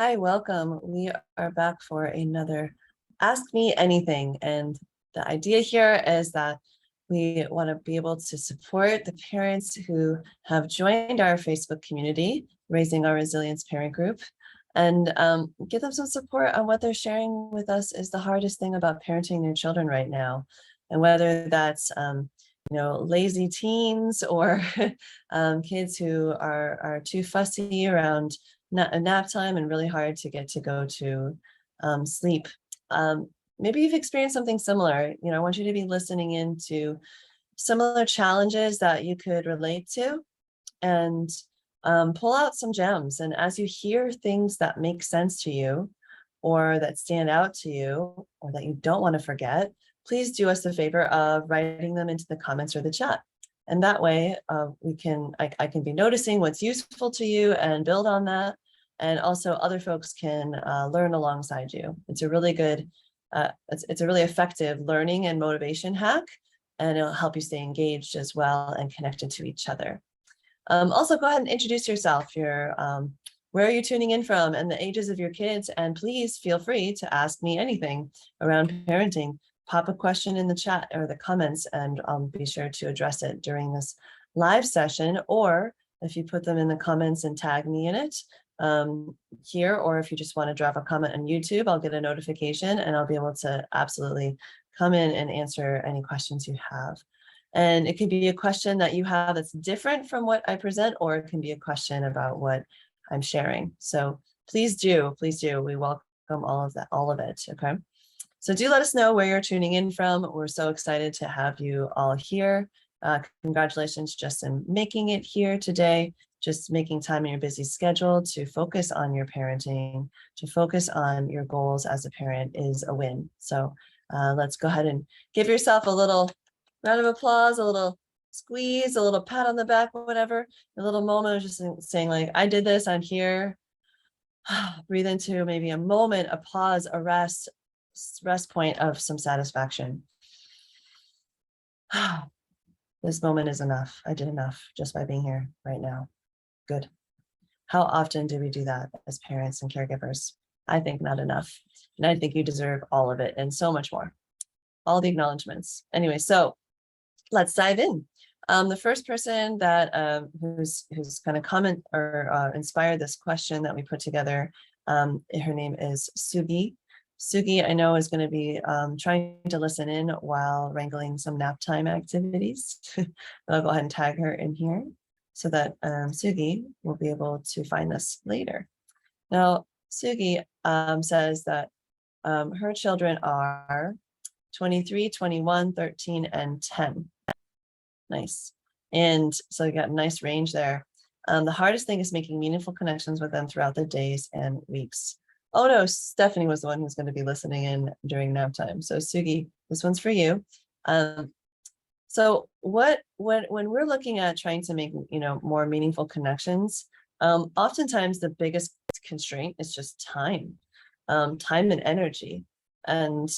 Hi, welcome. We are back for another Ask Me Anything. And the idea here is that we want to be able to support the parents who have joined our Facebook community, Raising Our Resilience Parent Group, and give them some support on what they're sharing with us is the hardest thing about parenting your children right now. And whether that's lazy teens or kids who are too fussy around nap time and really hard to get to go to sleep. Maybe you've experienced something similar. I want you to be listening into similar challenges that you could relate to and pull out some gems. And as you hear things that make sense to you or that stand out to you or that you don't want to forget, please do us the favor of writing them into the comments or the chat. And that way I can be noticing what's useful to you and build on that. And also other folks can learn alongside you. It's a really good, it's a really effective learning and motivation hack, and it'll help you stay engaged as well and connected to each other. Also, go ahead and introduce yourself, where are you tuning in from and the ages of your kids, and please feel free to ask me anything around parenting. Pop a question in the chat or the comments, and I'll be sure to address it during this live session, or if you put them in the comments and tag me in it here, or if you just want to drop a comment on YouTube, I'll get a notification and I'll be able to absolutely come in and answer any questions you have. And it could be a question that you have that's different from what I present, or it can be a question about what I'm sharing. So please do. We welcome all of it. Okay. So do let us know where you're tuning in from. We're so excited to have you all here. Congratulations just in making it here today, just making time in your busy schedule to focus on your parenting, to focus on your goals as a parent is a win. So let's go ahead and give yourself a little round of applause, a little squeeze, a little pat on the back, whatever, a little moment of just saying like, I did this, I'm here. Breathe into maybe a moment, a pause, a rest point of some satisfaction. This moment is enough. I did enough just by being here right now. Good. How often do we do that as parents and caregivers? I think not enough. And I think you deserve all of it and so much more. All the acknowledgements. Anyway, so let's dive in. The first person that who's kind of comment or inspired this question that we put together, her name is Sugi. Sugi, I know, is going to be trying to listen in while wrangling some nap time activities. But I'll go ahead and tag her in here so that Sugi will be able to find this later. Now, Sugi says that her children are 23, 21, 13, and 10. Nice. And so you got a nice range there. The hardest thing is making meaningful connections with them throughout the days and weeks. Oh no, Stephanie was the one who's going to be listening in during nap time. So Sugi, this one's for you. So when we're looking at trying to make more meaningful connections, oftentimes the biggest constraint is just time and energy. And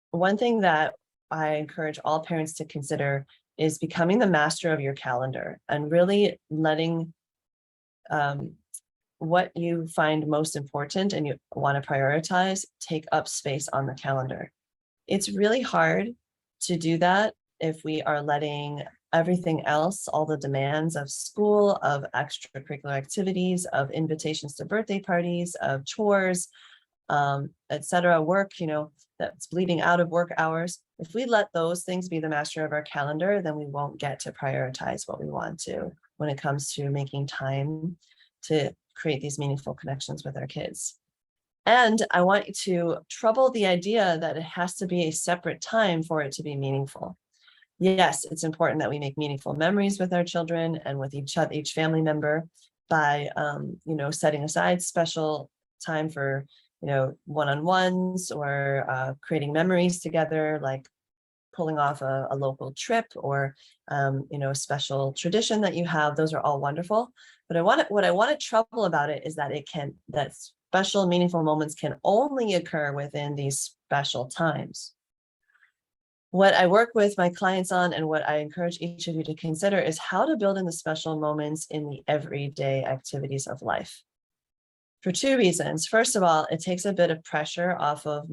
one thing that I encourage all parents to consider is becoming the master of your calendar and really letting what you find most important and you want to prioritize take up space on the calendar. It's really hard to do that if we are letting everything else, all the demands of school, of extracurricular activities, of invitations to birthday parties, of chores, etc., work, that's bleeding out of work hours. If we let those things be the master of our calendar, then we won't get to prioritize what we want to when it comes to making time to create these meaningful connections with our kids. And I want you to trouble the idea that it has to be a separate time for it to be meaningful. Yes, it's important that we make meaningful memories with our children and with each family member by, setting aside special time for one-on-ones or creating memories together, like pulling off a local trip or a special tradition that you have. Those are all wonderful. But what I want to trouble about it is that that special meaningful moments can only occur within these special times. What I work with my clients on and what I encourage each of you to consider is how to build in the special moments in the everyday activities of life. for two reasons. First of all, it takes a bit of pressure off of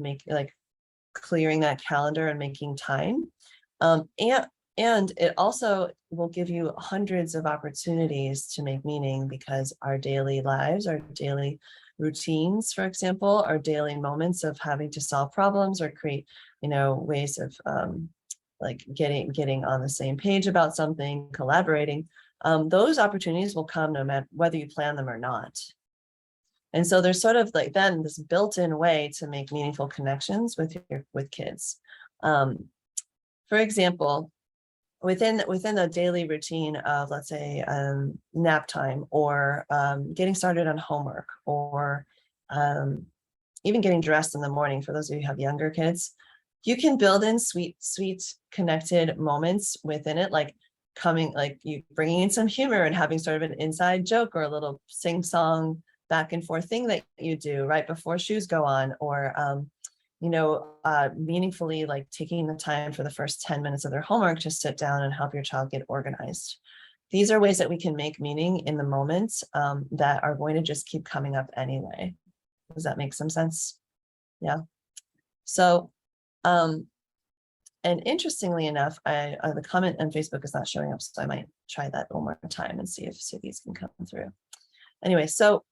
clearing that calendar and making time. And it also will give you hundreds of opportunities to make meaning, because our daily lives, our daily routines, for example, our daily moments of having to solve problems or create, ways of like getting on the same page about something, collaborating, those opportunities will come no matter whether you plan them or not. And so there's sort of like then this built-in way to make meaningful connections with kids. For example, within the daily routine of, let's say, nap time, or getting started on homework, or even getting dressed in the morning, for those of you who have younger kids, you can build in sweet connected moments within it, like you bringing in some humor and having sort of an inside joke or a little sing-song back and forth thing that you do right before shoes go on, or meaningfully, like taking the time for the first 10 minutes of their homework to sit down and help your child get organized. These are ways that we can make meaning in the moments that are going to just keep coming up anyway. Does that make some sense? Yeah. So, and interestingly enough, the comment on Facebook is not showing up, so I might try that one more time and see if these can come through. Anyway, so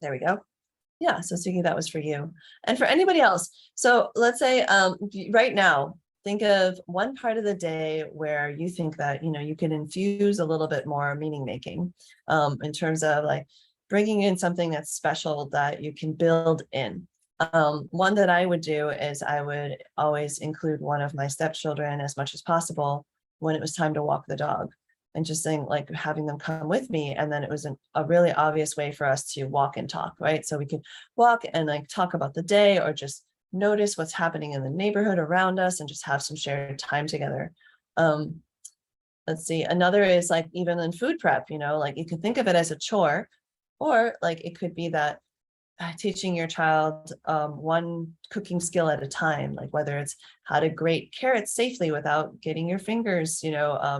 there we go. Yeah, so Suki, that was for you. And for anybody else, so let's say right now, think of one part of the day where you think that, you can infuse a little bit more meaning making in terms of like bringing in something that's special that you can build in. One that I would do is I would always include one of my stepchildren as much as possible when it was time to walk the dog, and just saying, like, having them come with me. And then it was a really obvious way for us to walk and talk, right? So we could walk and like talk about the day, or just notice what's happening in the neighborhood around us and just have some shared time together. Let's see, another is like even in food prep, like you can think of it as a chore, or like it could be that teaching your child one cooking skill at a time, like whether it's how to grate carrots safely without getting your fingers,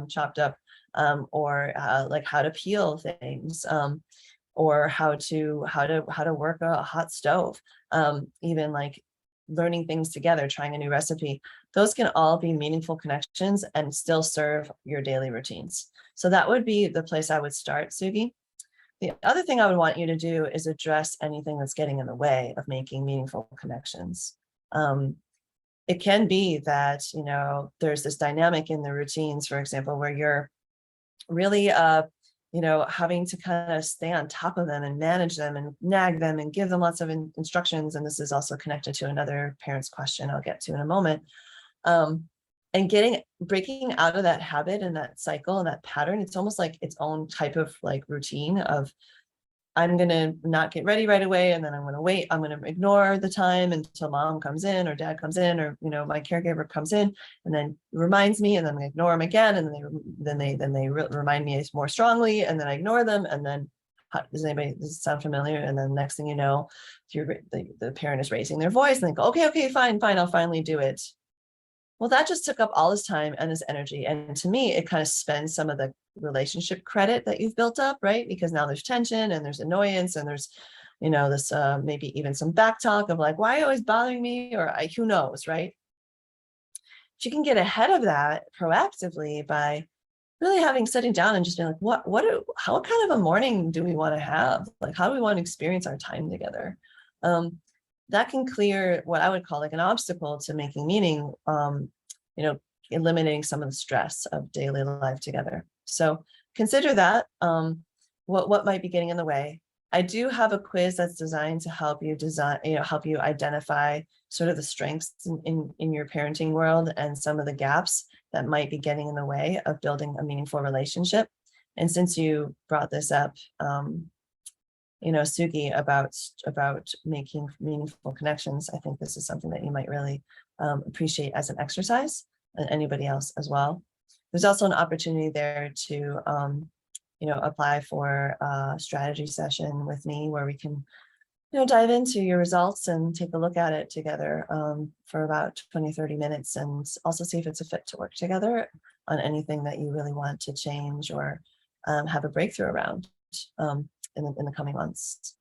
chopped up, or like how to peel things, or how to work a hot stove, even like learning things together, trying a new recipe. Those can all be meaningful connections and still serve your daily routines. So that would be the place I would start, Sugi. The other thing I would want you to do is address anything that's getting in the way of making meaningful connections. It can be that, there's this dynamic in the routines, for example, where you're really, having to kind of stay on top of them and manage them and nag them and give them lots of instructions. And this is also connected to another parent's question I'll get to in a moment. And breaking out of that habit and that cycle and that pattern, it's almost like its own type of like routine of, I'm going to not get ready right away. And then I'm going to wait. I'm going to ignore the time until mom comes in or dad comes in, or, my caregiver comes in and then reminds me, and then I ignore them again. And then they remind me more strongly, and then I ignore them. And then does this sound familiar? And then next thing you know, the parent is raising their voice and they go, okay, fine. I'll finally do it. Well, that just took up all his time and his energy. And to me, it kind of spends some of the relationship credit that you've built up, right? Because now there's tension and there's annoyance and there's, this maybe even some back talk of like, why are you always bothering me? Or who knows, right? But you can get ahead of that proactively by really sitting down and just being like, how kind of a morning do we want to have? Like, how do we want to experience our time together? That can clear what I would call like an obstacle to making meaning, eliminating some of the stress of daily life together. So consider that, what might be getting in the way. I do have a quiz that's designed to help you help you identify sort of the strengths in your parenting world and some of the gaps that might be getting in the way of building a meaningful relationship. And since you brought this up, Sugi, about making meaningful connections, I think this is something that you might really appreciate as an exercise, and anybody else as well. There's also an opportunity there to, apply for a strategy session with me where we can, dive into your results and take a look at it together for about 20, 30 minutes, and also see if it's a fit to work together on anything that you really want to change or have a breakthrough around in the coming months.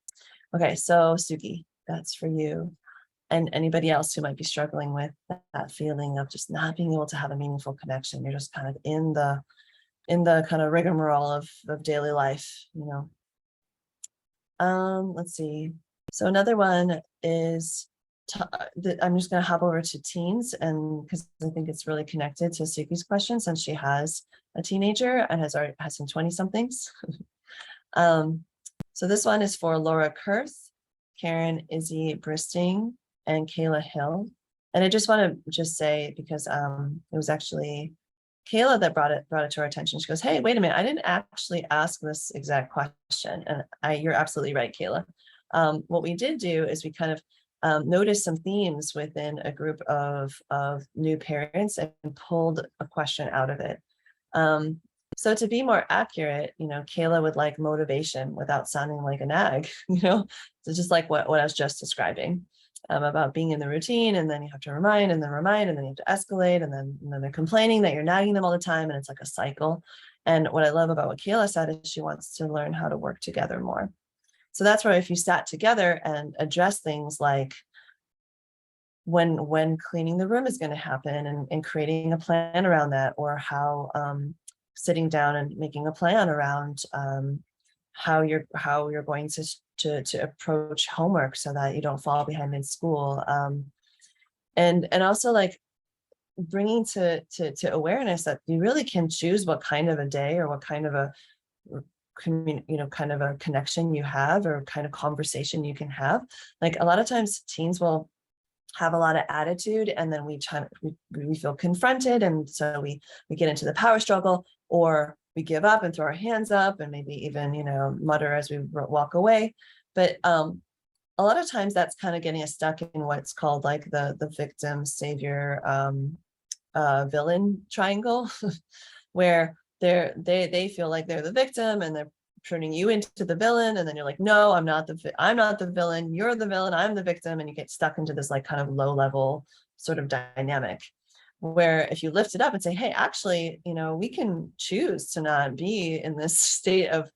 Okay, so Suki, that's for you. And anybody else who might be struggling with that feeling of just not being able to have a meaningful connection. You're just kind of in the kind of rigmarole of daily life, you know. Let's see. So another one is I'm just going to hop over to teens, and because I think it's really connected to Suki's question, since she has a teenager and has some 20 somethings. So this one is for Laura Kurth, Karen Izzy Bristing, and Kayla Hill. And I just want to say, because it was actually Kayla that brought it to our attention. She goes, hey, wait a minute, I didn't actually ask this exact question. And you're absolutely right, Kayla. What we did do is we kind of noticed some themes within a group of new parents and pulled a question out of it. So to be more accurate, you know, Kayla would like motivation without sounding like a nag, you know, so just like what I was just describing. About being in the routine, and then you have to remind, and then you have to escalate, and then they're complaining that you're nagging them all the time, and it's like a cycle. And what I love about what Kayla said is she wants to learn how to work together more. So that's where if you sat together and address things like when cleaning the room is going to happen, and creating a plan around that, or how sitting down and making a plan around how you're going to approach homework so that you don't fall behind in school, and also like bringing to awareness that you really can choose what kind of a day or what kind of a kind of a connection you have, or kind of conversation you can have. Like a lot of times teens will have a lot of attitude, and then we feel confronted, and so we get into the power struggle, or we give up and throw our hands up, and maybe even, you know, mutter as we walk away. But a lot of times that's kind of getting us stuck in what's called like the victim savior villain triangle, where they feel like they're the victim, and they're turning you into the villain, and then you're like, no, I'm not the villain, you're the villain, I'm the victim, and you get stuck into this like kind of low level sort of dynamic, where if you lift it up and say, hey, actually, you know, we can choose to not be in this state of,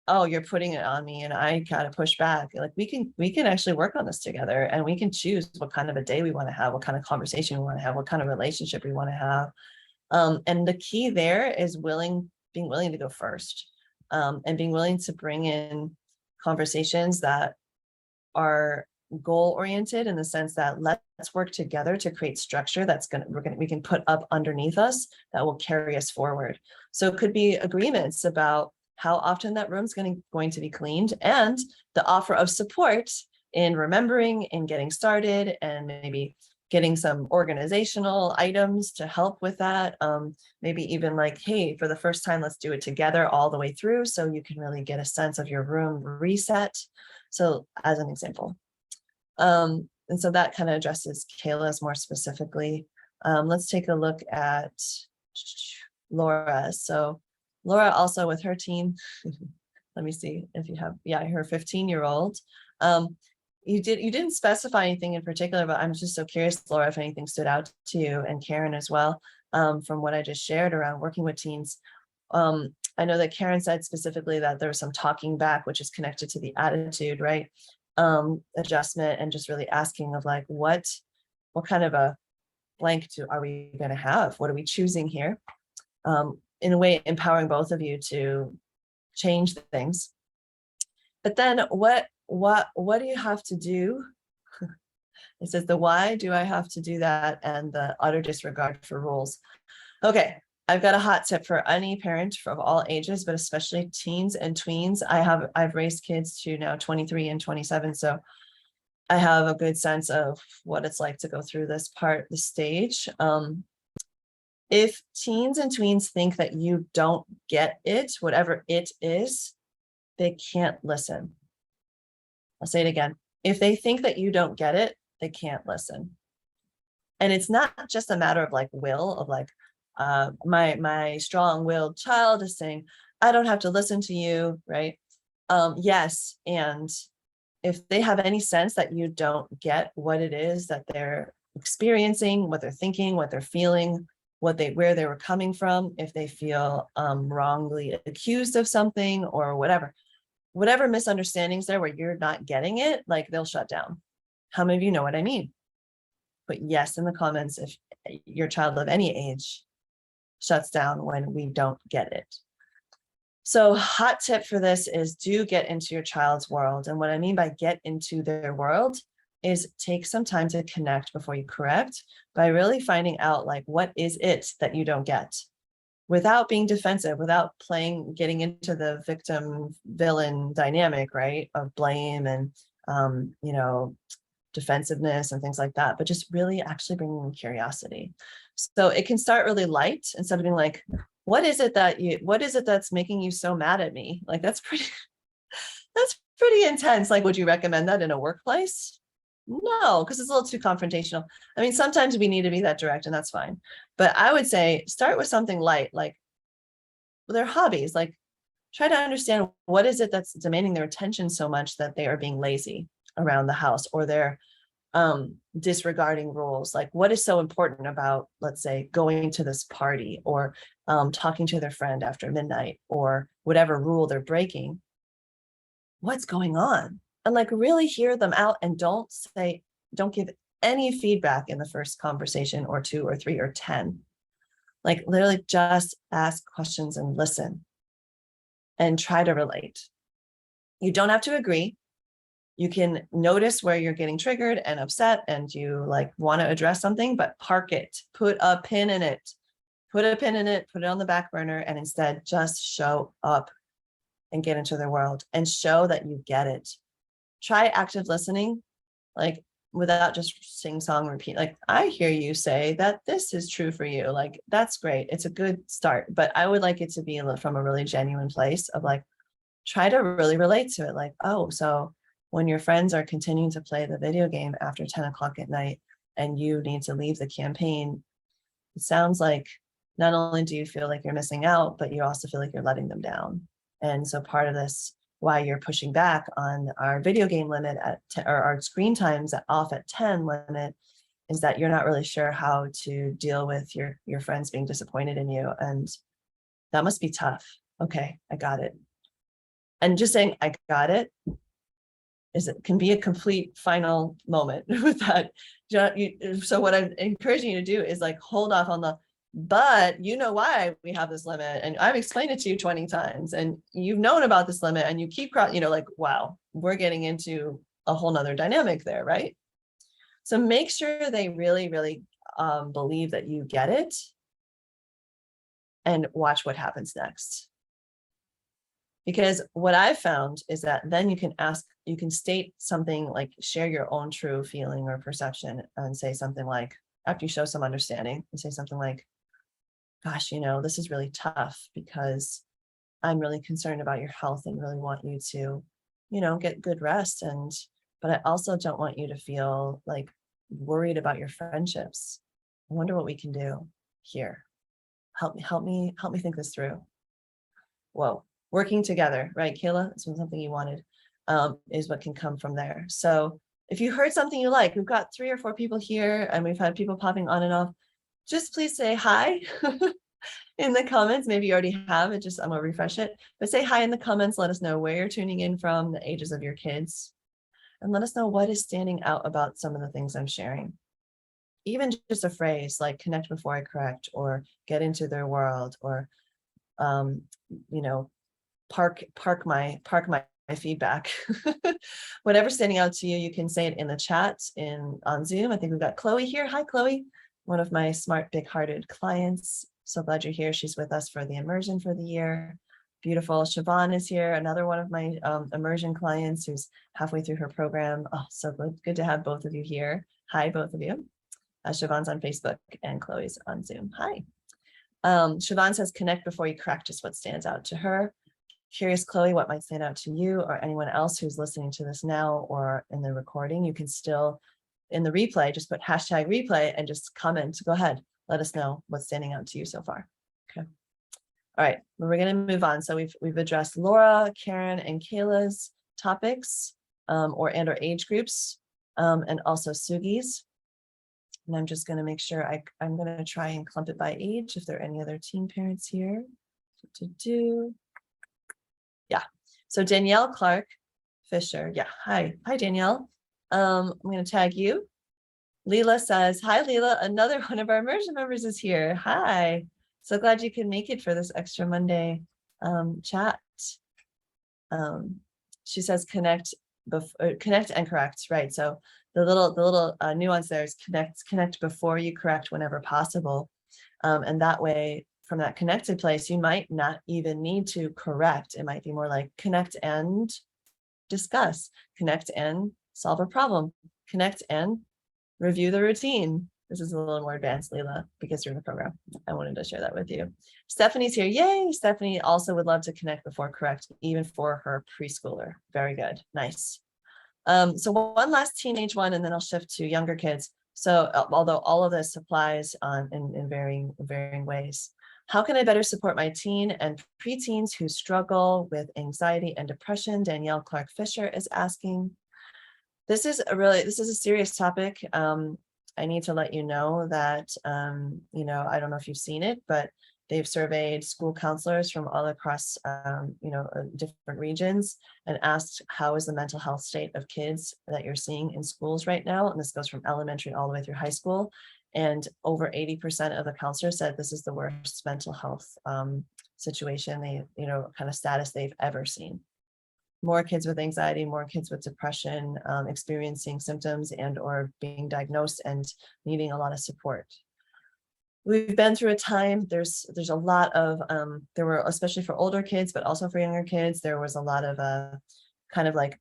oh, you're putting it on me and I gotta push back. Like we can actually work on this together, and we can choose what kind of a day we want to have, what kind of conversation we want to have, what kind of relationship we want to have. And the key there is being willing to go first, and being willing to bring in conversations that are goal oriented, in the sense that let's work together to create structure that's we can put up underneath us that will carry us forward. So it could be agreements about how often that room's going to be cleaned, and the offer of support in remembering and getting started, and maybe getting some organizational items to help with that. Maybe even like, hey, for the first time, let's do it together all the way through, so you can really get a sense of your room reset. So as an example. And so that kind of addresses Kayla's more specifically. Let's take a look at Laura. So Laura also with her teen, let me see if you have, yeah, her 15-year-old. You didn't specify anything in particular, but I'm just so curious, Laura, if anything stood out to you, and Karen as well, from what I just shared around working with teens. I know that Karen said specifically that there was some talking back, which is connected to the attitude, right? Adjustment, and just really asking of like, what kind of a blank are we going to have? What are we choosing here? In a way, empowering both of you to change things. But then what do you have to do? It says the why do I have to do that, and the utter disregard for rules. Okay, I've got a hot tip for any parent of all ages, but especially teens and tweens. I've raised kids to now 23 and 27, so I have a good sense of what it's like to go through this stage. If teens and tweens think that you don't get it, whatever it is, they can't listen. I'll say it again. If they think that you don't get it, they can't listen. And it's not just a matter of like will, of like, my strong-willed child is saying, I don't have to listen to you, right? Yes, and if they have any sense that you don't get what it is that they're experiencing, what they're thinking, what they're feeling, where they were coming from, if they feel wrongly accused of something or whatever, whatever misunderstandings there where you're not getting it, like they'll shut down. How many of you know what I mean? Put yes in the comments if your child of any age shuts down when we don't get it. So hot tip for this is do get into your child's world. And what I mean by get into their world is take some time to connect before you correct by really finding out like, what is it that you don't get without being defensive, without getting into the victim villain dynamic, right? Of blame and, defensiveness and things like that, but just really actually bringing in curiosity. So it can start really light instead of being like, what is it that's making you so mad at me? Like, that's pretty intense. Like, would you recommend that in a workplace? No, because it's a little too confrontational. I mean, sometimes we need to be that direct and that's fine. But I would say start with something light, like their hobbies, like try to understand what is it that's demanding their attention so much that they are being lazy around the house, or they're disregarding rules. Like, what is so important about, let's say, going to this party, or talking to their friend after midnight, or whatever rule they're breaking? What's going on? And like really hear them out, and don't give any feedback in the first conversation or 2 or 3 or 10. Like literally just ask questions and listen and try to relate. You don't have to agree. You can notice where you're getting triggered and upset and you like want to address something, but park it, put a pin in it, put it on the back burner, and instead just show up and get into their world and show that you get it. Try active listening, like without just sing song repeat. Like, I hear you say that this is true for you. Like, that's great. It's a good start, but I would like it to be from a really genuine place of like, try to really relate to it. Like, oh, so when your friends are continuing to play the video game after 10 o'clock at night and you need to leave the campaign, it sounds like not only do you feel like you're missing out, but you also feel like you're letting them down. And so part of this, why you're pushing back on our video game limit or our screen times off at 10 limit, is that you're not really sure how to deal with your friends being disappointed in you. And that must be tough. Okay, I got it. And just saying, I got it, can be a complete final moment with that. So what I'm encouraging you to do is like hold off on but you know why we have this limit, and I've explained it to you 20 times, and you've known about this limit, and you keep like, wow, we're getting into a whole nother dynamic there, right? So make sure they really, really believe that you get it, and watch what happens next. Because what I've found is that then you can state something like, share your own true feeling or perception, and say something like, after you show some understanding, and say something like, gosh, this is really tough because I'm really concerned about your health and really want you to, get good rest. But I also don't want you to feel like worried about your friendships. I wonder what we can do here. Help me think this through. Whoa. Working together, right, Kayla? This was something you wanted, is what can come from there. So if you heard something you like, we've got 3 or 4 people here and we've had people popping on and off. Just please say hi in the comments. Maybe you already have it, I'm gonna refresh it, but say hi in the comments. Let us know where you're tuning in from, the ages of your kids, and let us know what is standing out about some of the things I'm sharing. Even just a phrase like connect before I correct, or get into their world, or park my feedback. Whatever's standing out to you, you can say it in the chat on Zoom. I think we've got Chloe here. Hi, Chloe, one of my smart, big-hearted clients. So glad you're here. She's with us for the immersion for the year. Beautiful. Siobhan is here, another one of my immersion clients who's halfway through her program. Oh, so good to have both of you here. Hi, both of you. Siobhan's on Facebook and Chloe's on Zoom. Hi. Siobhan says, connect before you correct is what stands out to her. Curious, Chloe, what might stand out to you or anyone else who's listening to this now or in the recording? You can still, in the replay, just put #replay and just comment. Go ahead. Let us know what's standing out to you so far. Okay. All right. Well, we're going to move on. So we've addressed Laura, Karen, and Kayla's topics or age groups, and also Sugi's. And I'm just going to make sure I'm going to try and clump it by age if there are any other teen parents here. Yeah. So Danielle Clark Fisher. Yeah. Hi, Danielle. I'm going to tag you. Leela says, hi, Leela. Another one of our immersion members is here. Hi. So glad you could make it for this extra Monday chat. She says connect and correct, right? So the little nuance there is connect before you correct whenever possible. And that way, from that connected place, you might not even need to correct. It might be more like connect and discuss, connect and solve a problem, connect and review the routine. This is a little more advanced, Leila, because you're in the program. I wanted to share that with you. Stephanie's here. Yay. Stephanie also would love to connect before correct, even for her preschooler. Very good. Nice. So one last teenage one, and then I'll shift to younger kids. So although all of this applies in varying ways. How can I better support my teen and preteens who struggle with anxiety and depression? Danielle Clark Fisher is asking. This is a serious topic. I need to let you know that, I don't know if you've seen it, but they've surveyed school counselors from all across, different regions and asked, how is the mental health state of kids that you're seeing in schools right now? And this goes from elementary all the way through high school. And over 80% of the counselors said this is the worst mental health situation, kind of status they've ever seen. More kids with anxiety, more kids with depression, experiencing symptoms and or being diagnosed and needing a lot of support. We've been through a time, there's a lot of, there were, especially for older kids, but also for younger kids, there was a lot of kind of like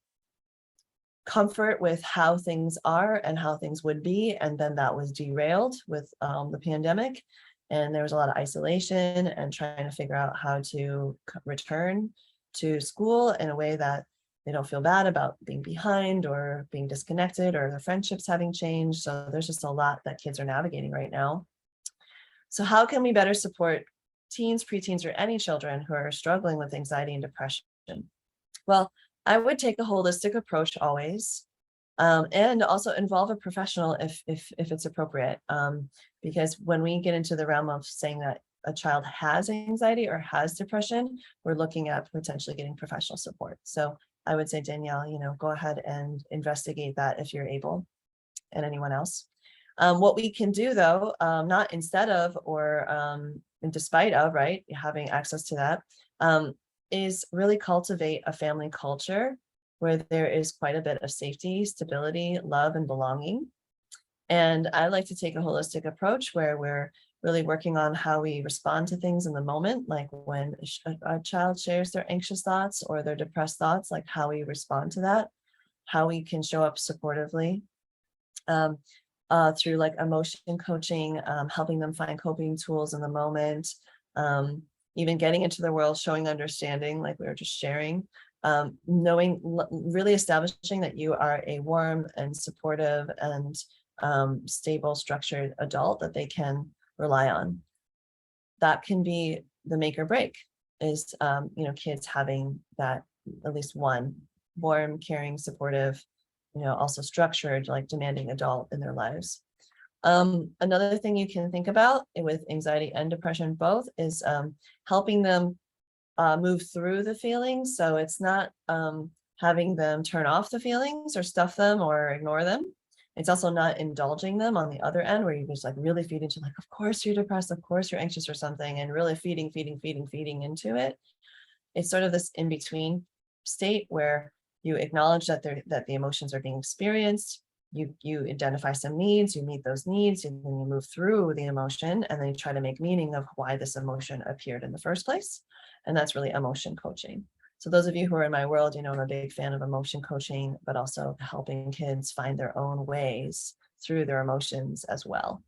comfort with how things are and how things would be. And then that was derailed with the pandemic. And there was a lot of isolation and trying to figure out how to return to school in a way that they don't feel bad about being behind or being disconnected or their friendships having changed. So there's just a lot that kids are navigating right now. So how can we better support teens, preteens, or any children who are struggling with anxiety and depression? Well, I would take a holistic approach always, and also involve a professional if it's appropriate. Because when we get into the realm of saying that a child has anxiety or has depression, we're looking at potentially getting professional support. So I would say, Danielle, go ahead and investigate that if you're able, and anyone else. What we can do though, not instead of or in despite of, right, having access to that, is really cultivate a family culture where there is quite a bit of safety, stability, love, and belonging. And I like to take a holistic approach where we're really working on how we respond to things in the moment, like when a child shares their anxious thoughts or their depressed thoughts, like how we respond to that, how we can show up supportively through like emotion coaching, helping them find coping tools in the moment, even getting into the world, showing understanding, like we were just sharing, knowing, really establishing that you are a warm and supportive and stable, structured adult that they can rely on. That can be the make or break, is kids having that, at least one warm, caring, supportive, also structured, like demanding adult in their lives. Another thing you can think about with anxiety and depression both is helping them move through the feelings. So it's not having them turn off the feelings or stuff them or ignore them. It's also not indulging them on the other end, where you just like really feed into like, of course you're depressed, of course you're anxious or something, and really feeding into it. It's sort of this in-between state where you acknowledge that the emotions are being experienced, you identify some needs, you meet those needs, and then you move through the emotion, and then you try to make meaning of why this emotion appeared in the first place. And that's really emotion coaching. So those of you who are in my world, I'm a big fan of emotion coaching, but also helping kids find their own ways through their emotions as well.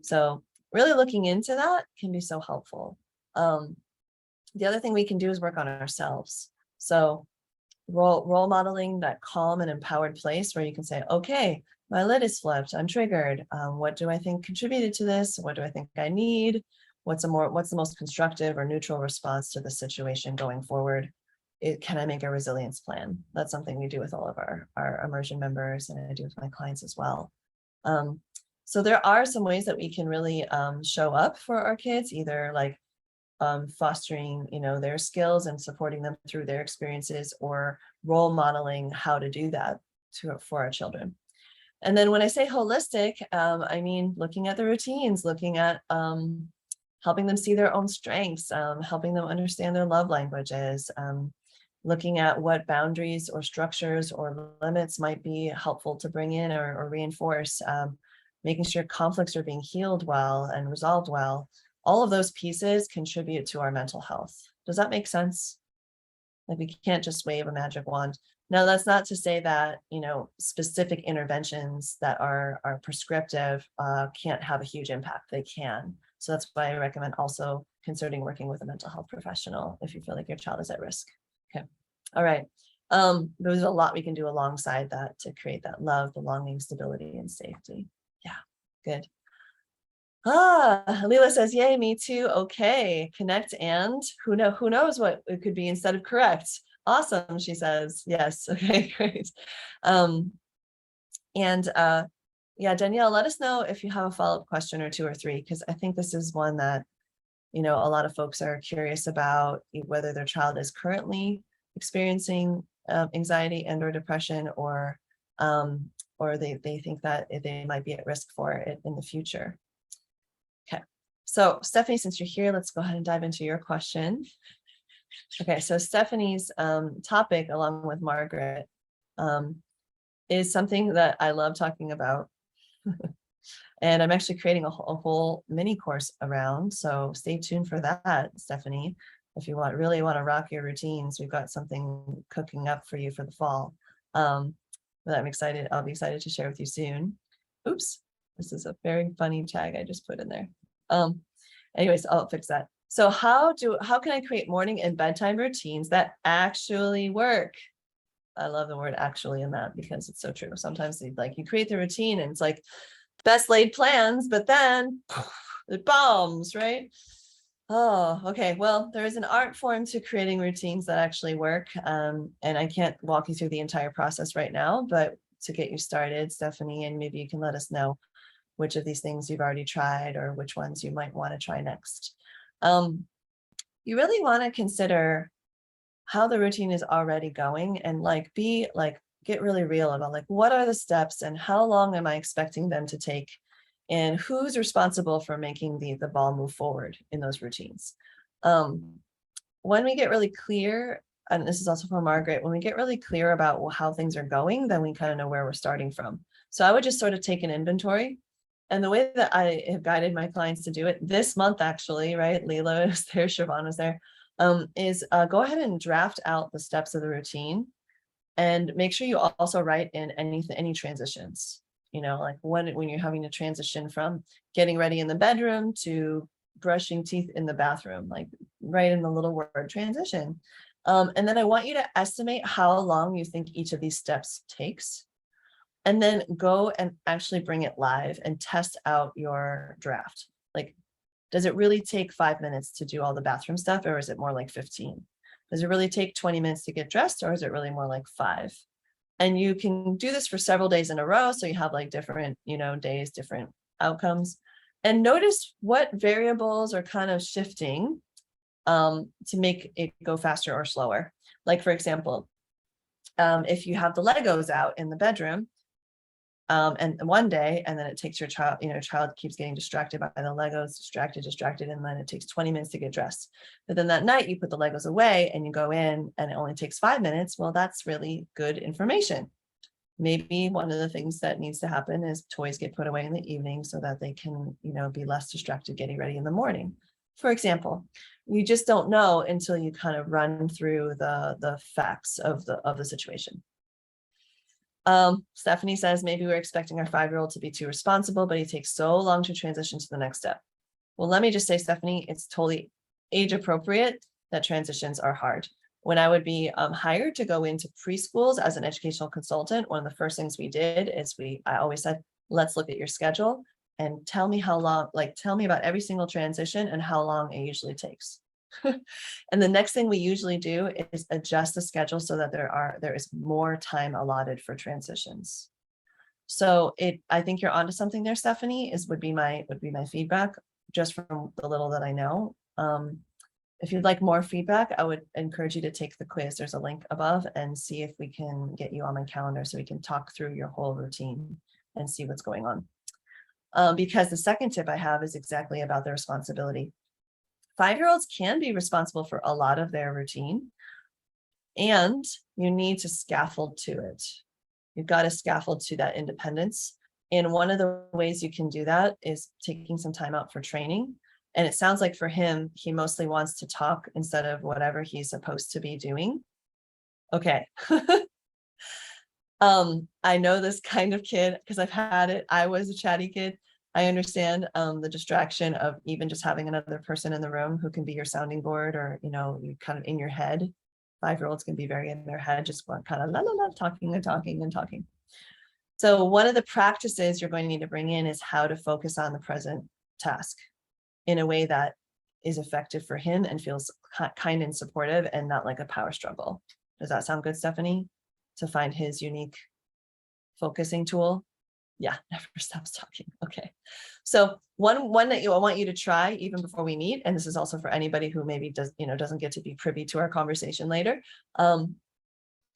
So really looking into that can be so helpful. The other thing we can do is work on ourselves. So role modeling that calm and empowered place where you can say, okay, my lid is flipped, I'm triggered. What do I think contributed to this? What do I think I need? What's the most constructive or neutral response to the situation going forward? Can I make a resilience plan? That's something we do with all of our immersion members, and I do with my clients as well. So there are some ways that we can really show up for our kids, either like fostering, their skills and supporting them through their experiences, or role modeling how to do that for our children. And then when I say holistic, I mean looking at the routines, looking at helping them see their own strengths, helping them understand their love languages, looking at what boundaries or structures or limits might be helpful to bring in or reinforce, making sure conflicts are being healed well and resolved well. All of those pieces contribute to our mental health. Does that make sense? Like, we can't just wave a magic wand. Now, that's not to say that, specific interventions that are prescriptive can't have a huge impact. They can. So that's why I recommend also considering working with a mental health professional if you feel like your child is at risk. Okay. All right. There's a lot we can do alongside that to create that love, belonging, stability, and safety. Yeah, good. Leela says, yay, me too. Okay, connect and who knows what it could be instead of correct. Awesome, she says. Yes, okay, great. Yeah, Danielle, let us know if you have a follow-up question or two or three, because I think this is one that, a lot of folks are curious about, whether their child is currently experiencing anxiety and or depression, or they think that they might be at risk for it in the future. Okay, so Stephanie, since you're here, let's go ahead and dive into your question. Okay, so Stephanie's topic, along with Margaret, is something that I love talking about. And I'm actually creating a whole mini course around, so stay tuned for that, Stephanie. If you really want to rock your routines, we've got something cooking up for you for the fall. But I'm excited. I'll be excited to share with you soon. Oops, this is a very funny tag I just put in there. Anyways, I'll fix that. So how can I create morning and bedtime routines that actually work? I love the word actually in that, because it's so true. Sometimes you create the routine and it's like best laid plans, but then it bombs, right? Oh, okay. Well, there is an art form to creating routines that actually work. And I can't walk you through the entire process right now, but to get you started, Stephanie, and maybe you can let us know which of these things you've already tried or which ones you might want to try next. You really want to consider how the routine is already going, and get really real about what are the steps and how long am I expecting them to take, and who's responsible for making the ball move forward in those routines. When we get really clear, and this is also for Margaret, when we get really clear about how things are going, then we kind of know where we're starting from. So I would just sort of take an inventory. And the way that I have guided my clients to do it this month, actually, right? Leela is there, Siobhan is there, is go ahead and draft out the steps of the routine, and make sure you also write in any transitions, like when you're having to transition from getting ready in the bedroom to brushing teeth in the bathroom, write in the little word transition. And then I want you to estimate how long you think each of these steps takes, and then go and actually bring it live and test out your draft. Does it really take 5 minutes to do all the bathroom stuff, or is it more like 15? Does it really take 20 minutes to get dressed, or is it really more like 5? And you can do this for several days in a row, so you have different, days, different outcomes. And notice what variables are kind of shifting to make it go faster or slower. For example, if you have the Legos out in the bedroom, and one day, and then it takes your child, child keeps getting distracted by the Legos, distracted, and then it takes 20 minutes to get dressed. But then that night you put the Legos away and you go in and it only takes 5 minutes. Well, that's really good information. Maybe one of the things that needs to happen is toys get put away in the evening so that they can, be less distracted getting ready in the morning. For example, you just don't know until you kind of run through the facts of the situation. Stephanie says, maybe we're expecting our 5-year-old to be too responsible, but he takes so long to transition to the next step. Well, let me just say, Stephanie, it's totally age appropriate that transitions are hard. When I would be hired to go into preschools as an educational consultant, one of the first things we did is I always said, let's look at your schedule and tell me how long, tell me about every single transition and how long it usually takes. And the next thing we usually do is adjust the schedule so that there is more time allotted for transitions. So I think you're onto something there, Stephanie, would be my feedback just from the little that I know. if you'd like more feedback, I would encourage you to take the quiz. There's a link above, and see if we can get you on my calendar so we can talk through your whole routine and see what's going on. Because the second tip I have is exactly about the responsibility. 5-year-olds can be responsible for a lot of their routine, and you need to scaffold to it. You've got to scaffold to that independence. And one of the ways you can do that is taking some time out for training. And it sounds like for him, he mostly wants to talk instead of whatever he's supposed to be doing. Okay. I know this kind of kid because I've had it. I was a chatty kid. I understand the distraction of even just having another person in the room who can be your sounding board, or, you kind of in your head. 5-year-olds can be very in their head, just kind of la la la, talking and talking and talking. So one of the practices you're going to need to bring in is how to focus on the present task in a way that is effective for him and feels kind and supportive, and not like a power struggle. Does that sound good, Stephanie? To find his unique focusing tool. Yeah, never stops talking. Okay. So one that I want you to try even before we meet, and this is also for anybody who maybe doesn't get to be privy to our conversation later,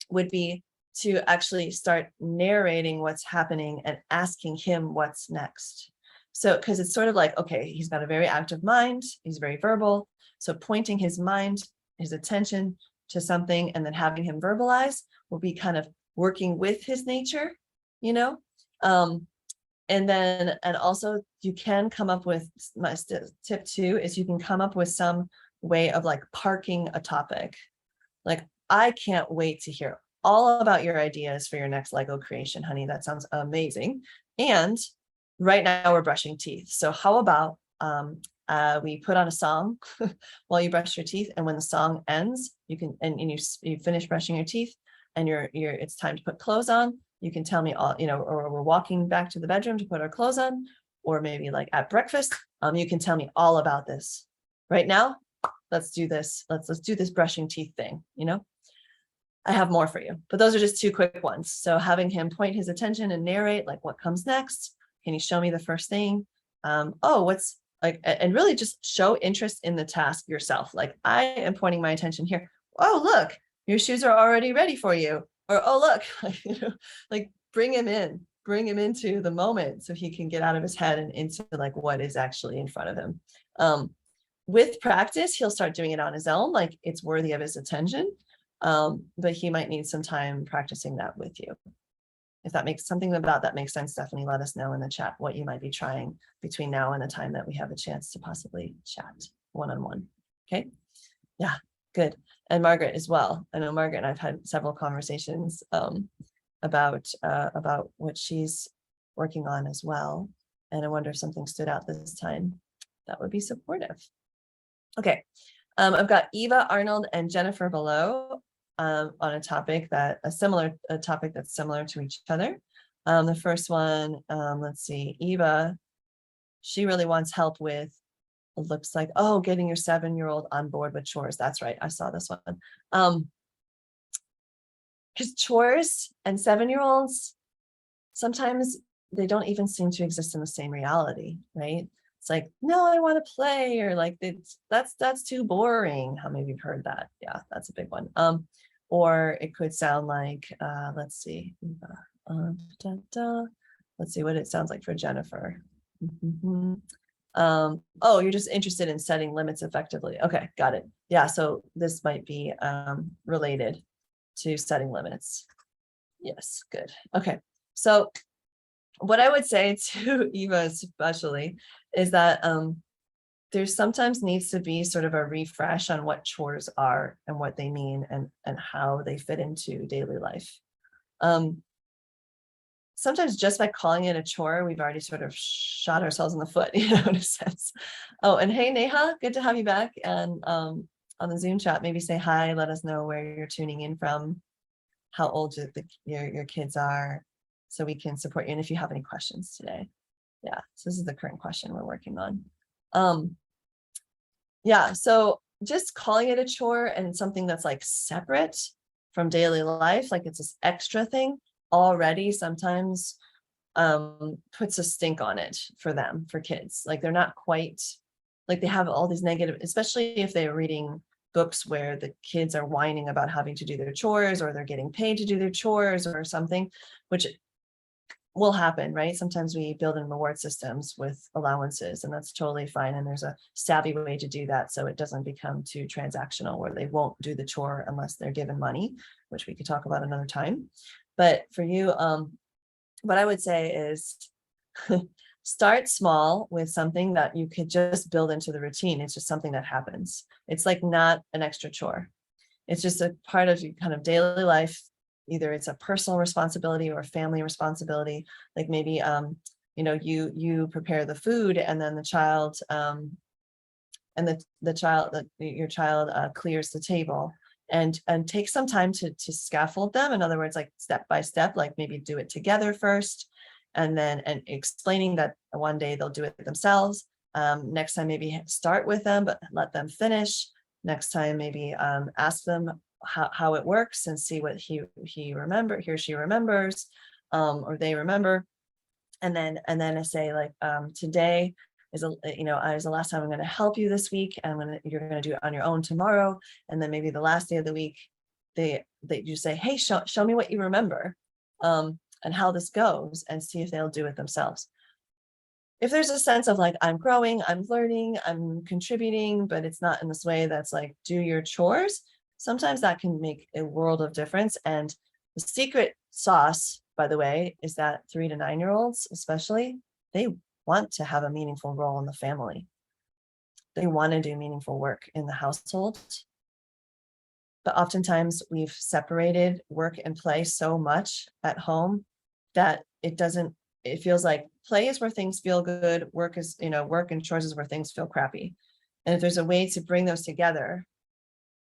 would be to actually start narrating what's happening and asking him what's next. So, because it's sort of like, okay, he's got a very active mind, he's very verbal. So pointing his mind, his attention to something, and then having him verbalize will be kind of working with his nature, and also you can come up with, my tip 2 is you can come up with some way of like parking a topic. Like, I can't wait to hear all about your ideas for your next Lego creation, honey. That sounds amazing. And right now we're brushing teeth. So how about we put on a song while you brush your teeth, and when the song ends, you can, and you finish brushing your teeth, and it's time to put clothes on. You can tell me all, or we're walking back to the bedroom to put our clothes on, or maybe like at breakfast, you can tell me all about this. Right now, let's do this. Let's do this brushing teeth thing, I have more for you, but those are just 2 quick ones. So having him point his attention and narrate, like, what comes next? Can you show me the first thing? What's like, and really just show interest in the task yourself. Like, I am pointing my attention here. Oh, look, your shoes are already ready for you. Or, oh, look, like bring him into the moment so he can get out of his head and into like what is actually in front of him. With practice, he'll start doing it on his own, like it's worthy of his attention. But he might need some time practicing that with you. If that makes sense, Stephanie, let us know in the chat what you might be trying between now and the time that we have a chance to possibly chat one-on-one. Okay. Yeah, good. And Margaret as well. I know Margaret and I've had several conversations about what she's working on as well. And I wonder if something stood out this time that would be supportive. Okay. I've got Eva, Arnold, and Jennifer below on a topic that's similar to each other. The first one, let's see, Eva, she really wants help with, it looks like, getting your 7-year-old on board with chores. That's right, I saw this one. Because chores and 7-year-olds, sometimes they don't even seem to exist in the same reality, right? It's like, no, I want to play, or like that's too boring. How many of you've heard that? Yeah, that's a big one. Or it could sound like, let's see, let's see what it sounds like for Jennifer. You're just interested in setting limits effectively. Okay, got it. Yeah, so this might be related to setting limits. Yes, good. Okay, so what I would say to Eva especially is that there sometimes needs to be sort of a refresh on what chores are and what they mean and how they fit into daily life. Sometimes just by calling it a chore, we've already sort of shot ourselves in the foot, in a sense. Oh, and hey, Neha, good to have you back. And on the Zoom chat, maybe say hi, let us know where you're tuning in from, how old your kids are, so we can support you. And if you have any questions today. Yeah, so this is the current question we're working on. Yeah, so just calling it a chore and something that's like separate from daily life, like it's this extra thing, already sometimes puts a stink on it for kids. Like they're not quite like they have all these negative, especially if they're reading books where the kids are whining about having to do their chores, or they're getting paid to do their chores or something, which will happen, right? Sometimes we build in reward systems with allowances, and that's totally fine. And there's a savvy way to do that so it doesn't become too transactional where they won't do the chore unless they're given money, which we could talk about another time. But for you, what I would say is start small with something that you could just build into the routine. It's just something that happens. It's like not an extra chore. It's just a part of your kind of daily life. Either it's a personal responsibility or a family responsibility. Like maybe, you prepare the food, and then the child, your child clears the table, and take some time to scaffold them. In other words, like step by step, like maybe do it together first, and explaining that one day they'll do it themselves. Next time, maybe start with them, but let them finish. Next time, maybe ask them how it works and see what he or she remembers, or they remember. And then I say, like, today is the last time I'm going to help you this week, and you're going to do it on your own tomorrow. And then maybe the last day of the week, they you say, hey, show me what you remember, and how this goes, and see if they'll do it themselves. If there's a sense of like, I'm growing, I'm learning, I'm contributing, but it's not in this way that's like, do your chores, sometimes that can make a world of difference. And the secret sauce, by the way, is that 3 to 9-year-olds, especially, they want to have a meaningful role in the family. They want to do meaningful work in the household. But oftentimes we've separated work and play so much at home that it feels like play is where things feel good. Work and chores is where things feel crappy. And if there's a way to bring those together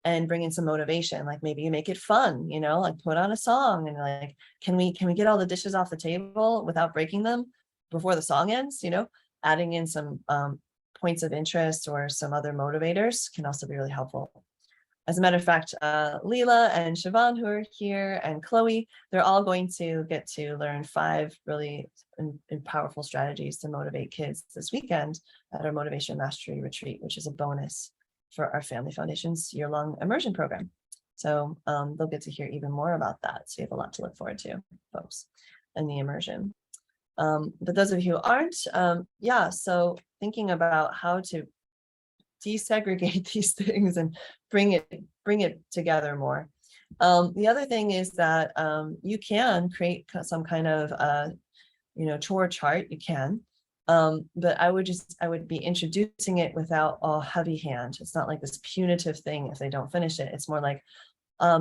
and bring in some motivation, like maybe you make it fun, like put on a song, and like, can we get all the dishes off the table without breaking them before the song ends? Adding in some points of interest or some other motivators can also be really helpful. As a matter of fact, Leela and Siobhan, who are here, and Chloe, they're all going to get to learn 5 really powerful strategies to motivate kids this weekend at our Motivation Mastery Retreat, which is a bonus for our Family Foundation's year-long immersion program. So they'll get to hear even more about that. So you have a lot to look forward to, folks, in the immersion. But those of you who aren't, so thinking about how to desegregate these things and bring it together more. The other thing is that you can create some kind of chore chart. You can, but I would be introducing it without a heavy hand. It's not like this punitive thing if they don't finish it. It's more like,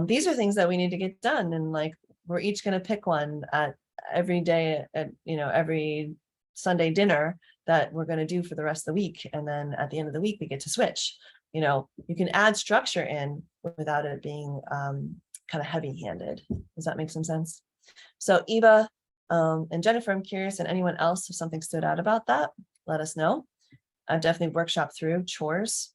these are things that we need to get done, and like we're each going to pick one at every day at every Sunday dinner that we're going to do for the rest of the week. And then at the end of the week, we get to switch. You can add structure in without it being kind of heavy-handed. Does that make some sense? So Eva and Jennifer, I'm curious, and anyone else, if something stood out about that, let us know. I've definitely workshopped through chores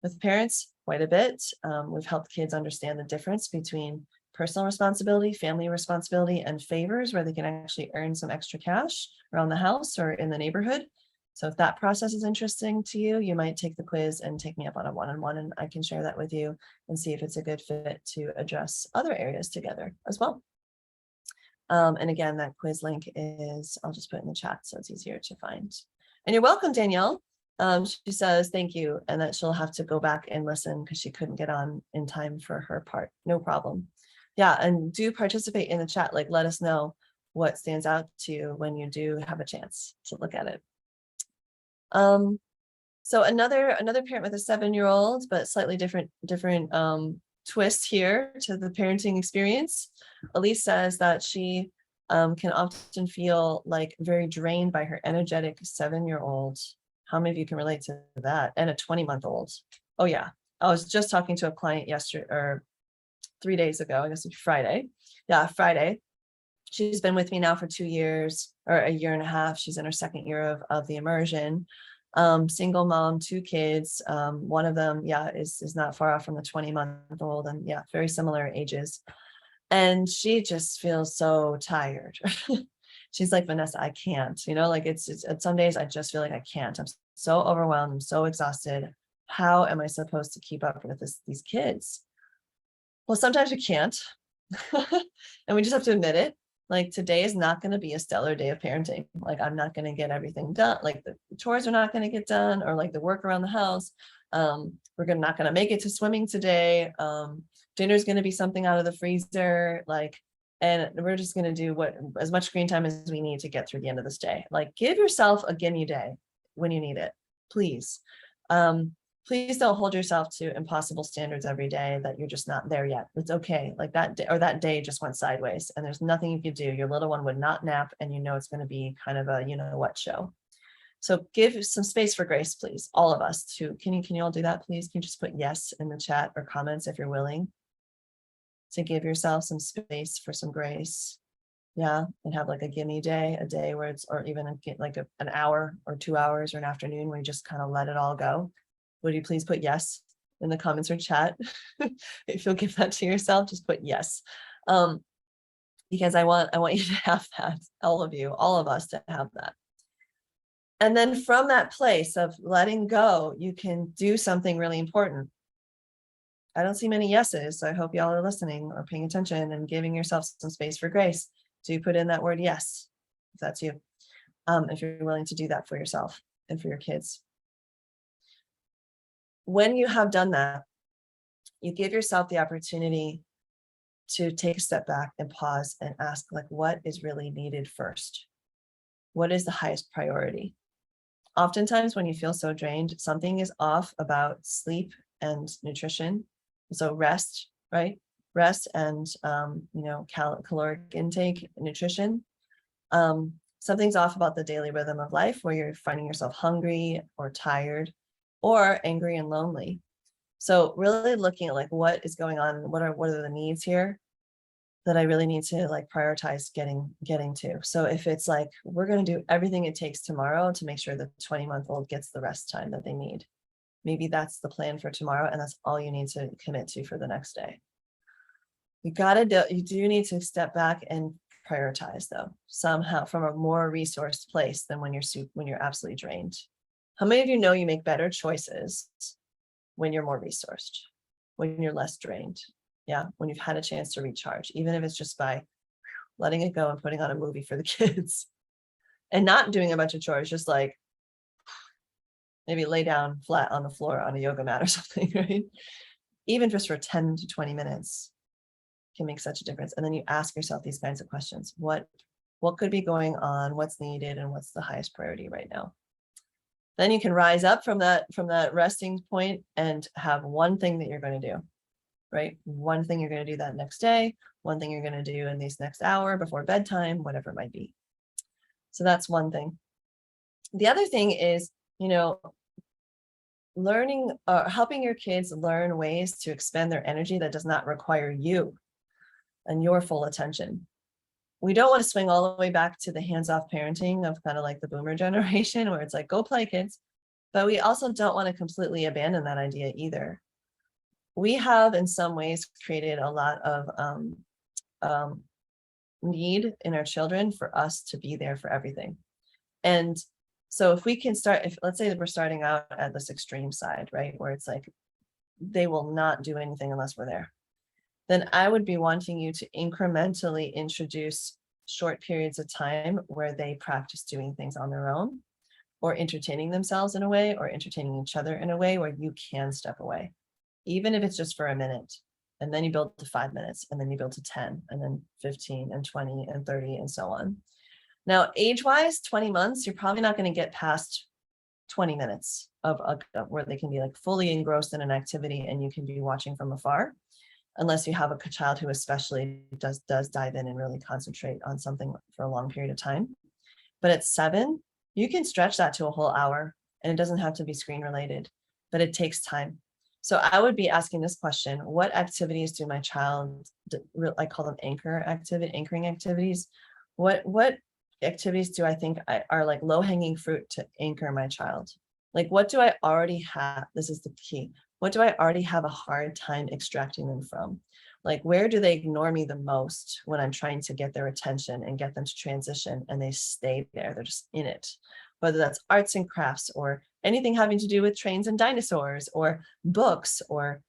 with parents quite a bit. We've helped kids understand the difference between personal responsibility, family responsibility, and favors, where they can actually earn some extra cash around the house or in the neighborhood. So if that process is interesting to you, you might take the quiz and take me up on a one-on-one, and I can share that with you and see if it's a good fit to address other areas together as well. And again, that quiz link is, I'll just put it in the chat so it's easier to find. And you're welcome, Danielle. She says thank you, and that she'll have to go back and listen because she couldn't get on in time for her part. No problem. Yeah, and do participate in the chat. Like, let us know what stands out to you when you do have a chance to look at it. So another parent with a 7-year-old, but slightly different twist here to the parenting experience. Elise says that she can often feel like very drained by her energetic 7-year-old. How many of you can relate to that? And a 20-month-old. Oh yeah, I was just talking to a client yesterday, or 3 days ago, I guess it's Friday. Yeah, Friday. She's been with me now for 2 years, or a year and a half. She's in her 2nd year of the immersion. Single mom, 2 kids. One of them, is not far off from the 20-month-old, and very similar ages. And she just feels so tired. She's like, Vanessa, I can't, like it's some days I just feel like I can't. I'm so overwhelmed. I'm so exhausted. How am I supposed to keep up with these kids? Well, sometimes we can't. And we just have to admit it. Like today is not going to be a stellar day of parenting. Like I'm not going to get everything done. Like the chores are not going to get done, or like the work around the house. Not going to make it to swimming today. Dinner's going to be something out of the freezer. And we're just going to do as much screen time as we need to get through the end of this day. Like give yourself a gimme day when you need it, please. Please don't hold yourself to impossible standards every day that you're just not there yet. It's okay. Like that day, or that day just went sideways and there's nothing you could do. Your little one would not nap and it's going to be kind of a what show. So give some space for grace, please. All of us can you all do that, please? Can you just put yes in the chat or comments if you're willing to give yourself some space for some grace? Yeah, and have like a gimme day, a day where or even an hour or 2 hours or an afternoon where you just kind of let it all go. Would you please put yes in the comments or chat? If you'll give that to yourself, just put yes. Because I want you to have that, all of us to have that. And then from that place of letting go, you can do something really important. I don't see many yeses, so I hope y'all are listening or paying attention and giving yourself some space for grace. Do put in that word yes, if that's you, if you're willing to do that for yourself and for your kids. When you have done that, you give yourself the opportunity to take a step back and pause and ask, what is really needed first? What is the highest priority? Oftentimes when you feel so drained, something is off about sleep and nutrition. So rest, right? Rest and, caloric intake, nutrition. Something's off about the daily rhythm of life where you're finding yourself hungry or tired or angry and lonely. So really looking at what is going on, what are the needs here that I really need to prioritize getting to. So if it's we're going to do everything it takes tomorrow to make sure the 20-month-old gets the rest time that they need. Maybe that's the plan for tomorrow and that's all you need to commit to for the next day. You do need to step back and prioritize though, somehow from a more resourced place than when you're absolutely drained. How many of you know you make better choices when you're more resourced, when you're less drained? Yeah, when you've had a chance to recharge, even if it's just by letting it go and putting on a movie for the kids and not doing a bunch of chores, just maybe lay down flat on the floor on a yoga mat or something, right? Even just for 10 to 20 minutes can make such a difference. And then you ask yourself these kinds of questions. What could be going on? What's needed? And what's the highest priority right now? Then you can rise up from that resting point and have one thing that you're going to do, right? One thing you're going to do that next day, one thing you're going to do in this next hour before bedtime, whatever it might be. So that's one thing. The other thing is, learning, helping your kids learn ways to expend their energy that does not require you and your full attention. We don't want to swing all the way back to the hands-off parenting of kind of the boomer generation where it's go play, kids. But we also don't want to completely abandon that idea either. We have in some ways created a lot of need in our children for us to be there for everything. And so if we can let's say that we're starting out at this extreme side, right? Where it's they will not do anything unless we're there. Then I would be wanting you to incrementally introduce short periods of time where they practice doing things on their own or entertaining themselves in a way or entertaining each other in a way where you can step away, even if it's just for a minute. And then you build to 5 minutes and then you build to 10 and then 15 and 20 and 30 and so on. Now, age-wise, 20 months, you're probably not going to get past 20 minutes of where they can be fully engrossed in an activity and you can be watching from afar. Unless you have a child who especially does dive in and really concentrate on something for a long period of time. But at 7, you can stretch that to a whole hour and it doesn't have to be screen related, but it takes time. So I would be asking this question: what activities do my child, I call them anchoring activities. What activities do I think are low hanging fruit to anchor my child? What do I already have? This is the key. What do I already have a hard time extracting them from? Like, where do they ignore me the most when I'm trying to get their attention and get them to transition, and they stay there, they're just in it, whether that's arts and crafts or anything having to do with trains and dinosaurs or books or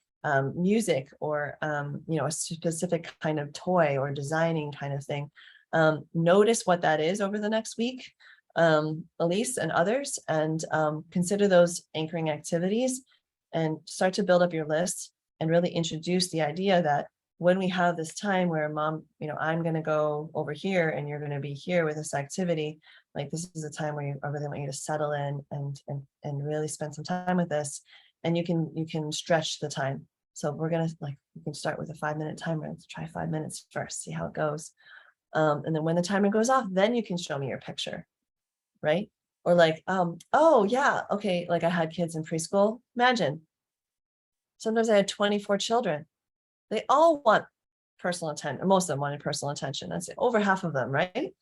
music or a specific kind of toy or designing kind of thing. Notice what that is over the next week, Elise and others, and consider those anchoring activities and start to build up your list and really introduce the idea that when we have this time where mom, I'm going to go over here and you're going to be here with this activity, like this is a time where I really want you to settle in and really spend some time with this. And you can stretch the time. So we're going to you can start with a 5-minute timer. Let's try 5 minutes first, see how it goes. And then when the timer goes off, then you can show me your picture, right? Or oh yeah, okay, like I had kids in preschool. Imagine, sometimes I had 24 children. They all want personal attention. Most of them wanted personal attention. I'd say over half of them, right?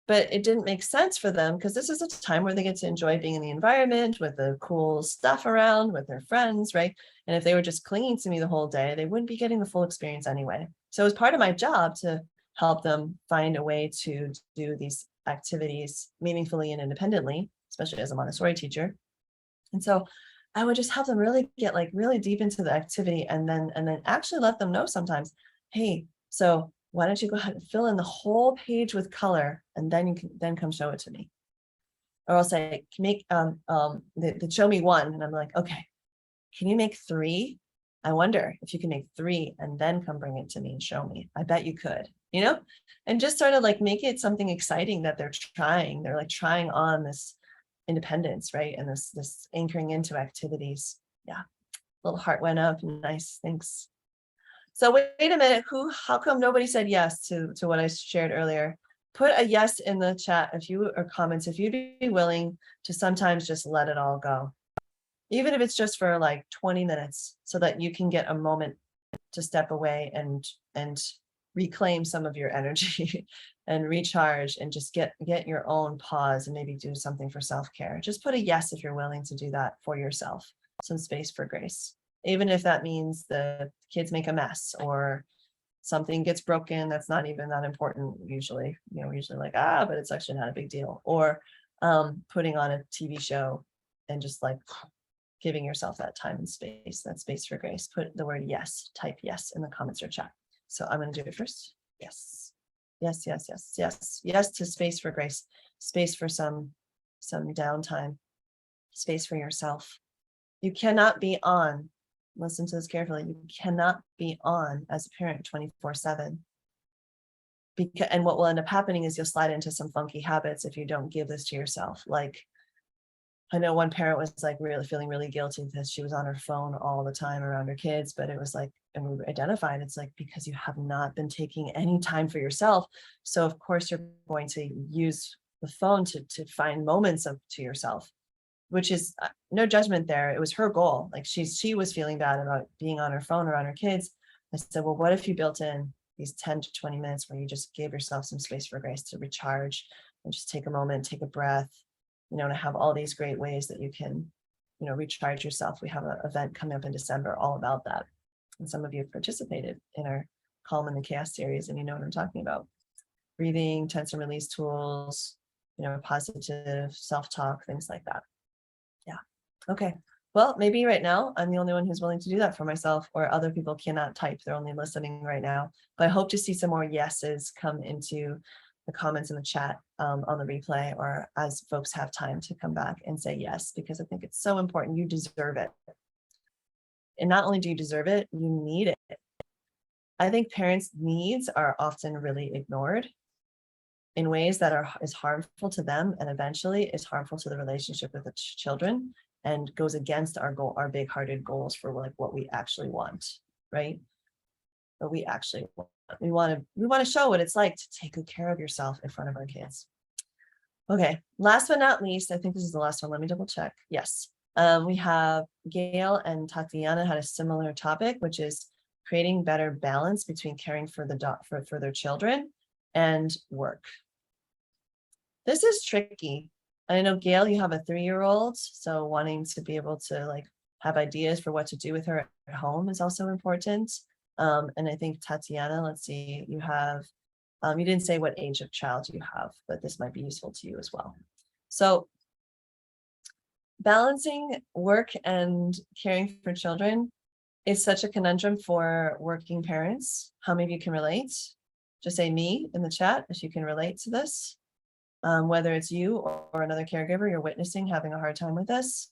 But it didn't make sense for them because this is a time where they get to enjoy being in the environment with the cool stuff around with their friends, right? And if they were just clinging to me the whole day, they wouldn't be getting the full experience anyway. So it was part of my job to help them find a way to do these activities meaningfully and independently, especially as a Montessori teacher. And so I would just have them really get really deep into the activity and then actually let them know sometimes, hey, so why don't you go ahead and fill in the whole page with color and then you can then come show it to me. Or I'll say, make they show me one and I'm like, okay, can you make 3? I wonder if you can make 3 and then come bring it to me and show me. I bet you could, and just sort of make it something exciting that they're trying. They're trying on this independence, right? And this anchoring into activities. Yeah, little heart went up. Nice, thanks. So wait a minute, how come nobody said yes to what I shared earlier? Put a yes in the chat or comments if you'd be willing to sometimes just let it all go. Even if it's just for 20 minutes so that you can get a moment to step away and reclaim some of your energy and recharge and just get your own pause and maybe do something for self-care. Just put a yes if you're willing to do that for yourself. Some space for grace. Even if that means the kids make a mess or something gets broken, that's not even that important usually. We're usually but it's actually not a big deal. Or putting on a TV show and just giving yourself that time and space, that space for grace. Put the word yes, type yes in the comments or chat. So I'm going to do it first. Yes. Yes, yes, yes, yes. Yes to space for grace, space for some downtime, space for yourself. You cannot be on, listen to this carefully, you cannot be on as a parent 24/7. And what will end up happening is you'll slide into some funky habits if you don't give this to yourself. I know one parent was really feeling really guilty because she was on her phone all the time around her kids, but it was and we identified, it's because you have not been taking any time for yourself. So of course you're going to use the phone to find moments to yourself, which is no judgment there. It was her goal. She was feeling bad about being on her phone around her kids. I said, well, what if you built in these 10 to 20 minutes where you just gave yourself some space for grace to recharge and just take a moment, take a breath, to have all these great ways that you can, recharge yourself. We have an event coming up in December all about that. And some of you have participated in our Calm in the Chaos series, and you know what I'm talking about. Breathing, tense and release tools, positive self-talk, things like that. Yeah. Okay. Well, maybe right now I'm the only one who's willing to do that for myself, or other people cannot type. They're only listening right now. But I hope to see some more yeses come into the comments in the chat on the replay, or as folks have time to come back and say yes, because I think it's so important. You deserve it. And not only do you deserve it, you need it. I think parents' needs are often really ignored in ways that is harmful to them, and eventually is harmful to the relationship with the children, and goes against our big-hearted goals for what we actually want, right? But we actually want to show what it's like to take good care of yourself in front of our kids. Okay, last but not least, I think this is the last one. Let me double check. Yes, we have Gail and Tatiana had a similar topic, which is creating better balance between caring for for their children and work. This is tricky. I know, Gail, you have a 3-year-old, so wanting to be able to have ideas for what to do with her at home is also important. And I think Tatiana, let's see, you have, you didn't say what age of child you have, but this might be useful to you as well. So balancing work and caring for children is such a conundrum for working parents. How many of you can relate? Just say me in the chat if you can relate to this. Whether it's you or another caregiver you're witnessing having a hard time with this.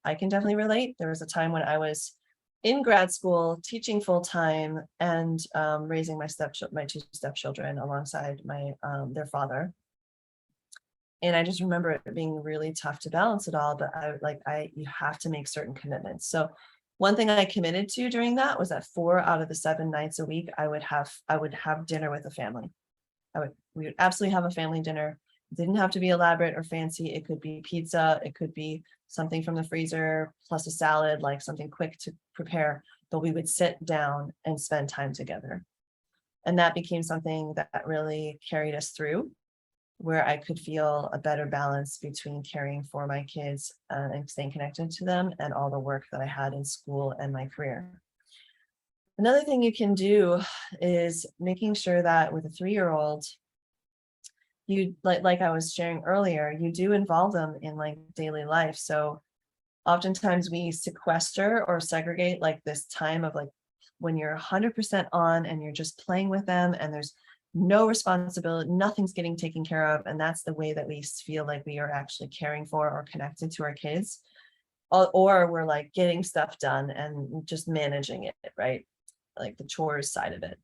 I can definitely relate. There was a time when I was in grad school, teaching full time, and raising my two stepchildren alongside their father. And I just remember it being really tough to balance it all. But you have to make certain commitments. So one thing I committed to during that was that 4 out of the 7 nights a week I would have dinner with the family. We would absolutely have a family dinner. It didn't have to be elaborate or fancy. It could be pizza. It could be something from the freezer plus a salad, like something quick to prepare. But we would sit down and spend time together. And that became something that really carried us through, where I could feel a better balance between caring for my kids and staying connected to them and all the work that I had in school and my career. Another thing you can do is making sure that with a 3-year-old, you like I was sharing earlier, you do involve them in like daily life. So oftentimes we sequester or segregate like this time of like when you're 100% on and you're just playing with them and there's no responsibility, nothing's getting taken care of. And that's the way that we feel like we are actually caring for or connected to our kids. Or we're like getting stuff done and just managing it, right? Like the chores side of it.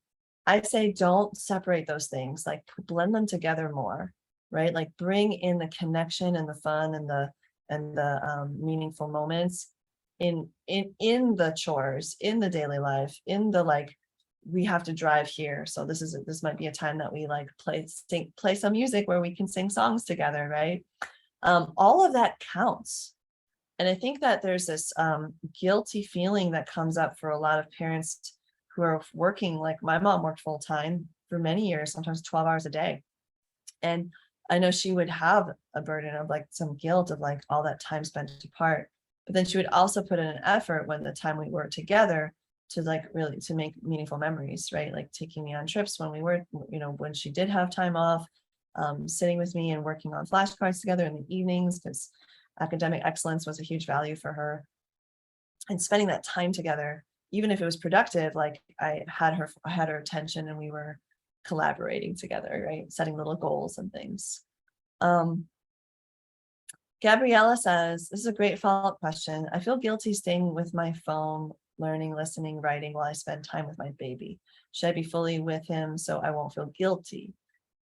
I say don't separate those things, like blend them together more, right? Like bring in the connection and the fun and the meaningful moments in the chores, in the daily life, in the like we have to drive here. So this might be a time that we like play some music where we can sing songs together, right? All of that counts. And I think that there's this guilty feeling that comes up for a lot of parents who are working, like my mom worked full time for many years, sometimes 12 hours a day. And I know she would have a burden of like some guilt of like all that time spent apart. But then she would also put in an effort when the time we were together to like really to make meaningful memories, right? Like taking me on trips when we were, when she did have time off, sitting with me and working on flashcards together in the evenings, because academic excellence was a huge value for her. And spending that time together, even if it was productive, like I had her attention and we were collaborating together, right? Setting little goals and things. Gabriella says, this is a great follow-up question. I feel guilty staying with my phone, learning, listening, writing while I spend time with my baby. Should I be fully with him so I won't feel guilty?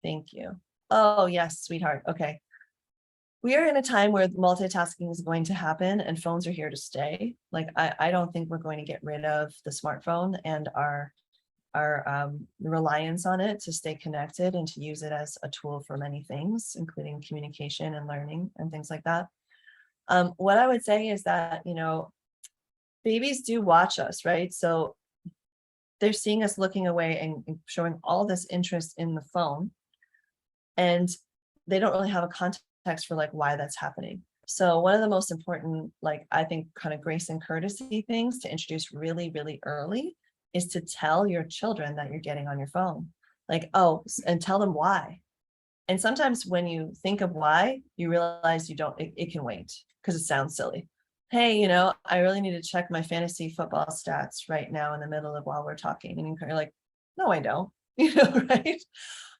Thank you. Oh, yes, sweetheart. Okay. We are in a time where multitasking is going to happen and phones are here to stay. Like, I don't think we're going to get rid of the smartphone and our reliance on it to stay connected and to use it as a tool for many things, including communication and learning and things like that. What I would say is that, babies do watch us, right? So they're seeing us looking away and showing all this interest in the phone. And they don't really have a context for like why that's happening. So one of the most important, like I think kind of grace and courtesy things to introduce really, really early is to tell your children that you're getting on your phone. Like, and tell them why. And sometimes when you think of why, you realize it can wait because it sounds silly. Hey, I really need to check my fantasy football stats right now in the middle of while we're talking. And you're like, no, I don't, right?